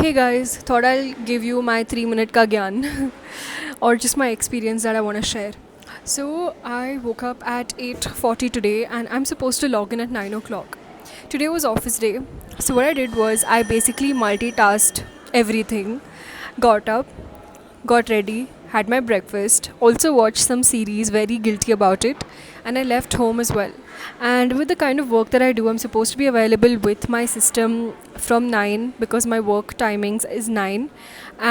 Hey guys, thought I'll give you my 3 minute ka gyan or just my experience that I want to share. So I woke up at 8:40 today and I'm supposed to log in at 9 o'clock. Today was office day. So what I did was I basically multitasked everything. Got up, got ready, had my breakfast, also watched some series, very guilty about it, and I left home as well. And with the kind of work that I do, I'm supposed to be available with my system from 9 because my work timings is 9,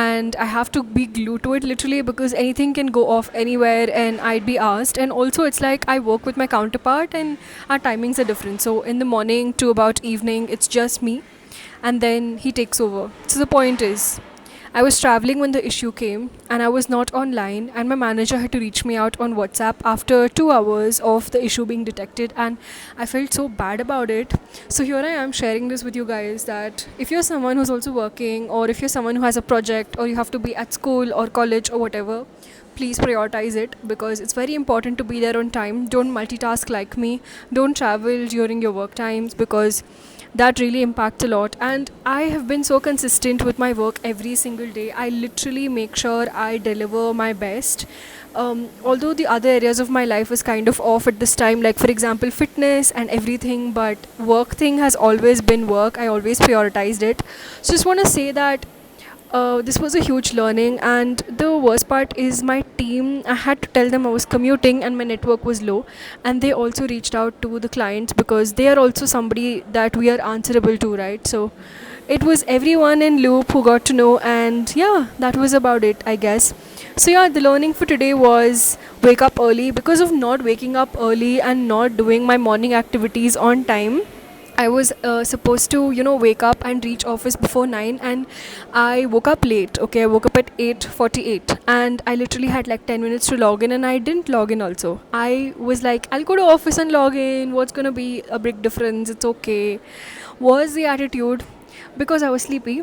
and I have to be glued to it literally because anything can go off anywhere and I'd be asked. And also, it's like I work with my counterpart and our timings are different. So, in the morning to about evening, it's just me, and then he takes over. So, the point is, I was traveling when the issue came and I was not online, and my manager had to reach me out on WhatsApp after 2 hours of the issue being detected, and I felt so bad about it. So here I am sharing this with you guys that if you're someone who's also working, or if you're someone who has a project, or you have to be at school or college or whatever, please prioritize it because it's very important to be there on time. Don't multitask like me. Don't travel during your work times because that really impacts a lot. And I have been so consistent with my work every single day. I literally make sure I deliver my best. Although the other areas of my life is kind of off at this time, like for example fitness and everything, but work thing has always been work. I always prioritized it. So just want to say that this was a huge learning, and the worst part is my team. I had to tell them I was commuting and my network was low, and they also reached out to the clients because they are also somebody that we are answerable to, right? So it was everyone in loop who got to know, and yeah, that was about it, I guess. So yeah, the learning for today was wake up early. Because of not waking up early and not doing my morning activities on time, I was supposed to, wake up and reach office before 9, and I woke up late. Okay, I woke up at 8:48 and I literally had like 10 minutes to log in, and I didn't log in also. I was like, I'll go to office and log in. What's going to be a big difference? It's okay. Was the attitude because I was sleepy.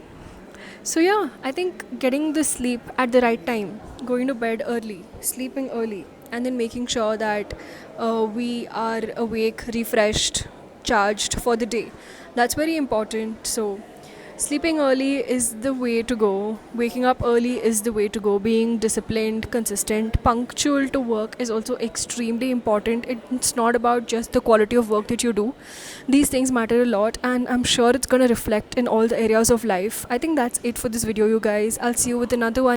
So yeah, I think getting the sleep at the right time, going to bed early, sleeping early, and then making sure that we are awake, refreshed, charged for the day. That's very important. So sleeping early is the way to go. Waking up early is the way to go. Being disciplined, consistent, punctual to work is also extremely important. It's not about just the quality of work that you do. These things matter a lot, and I'm sure it's going to reflect in all the areas of life. I think that's it for this video, you guys. I'll see you with another one.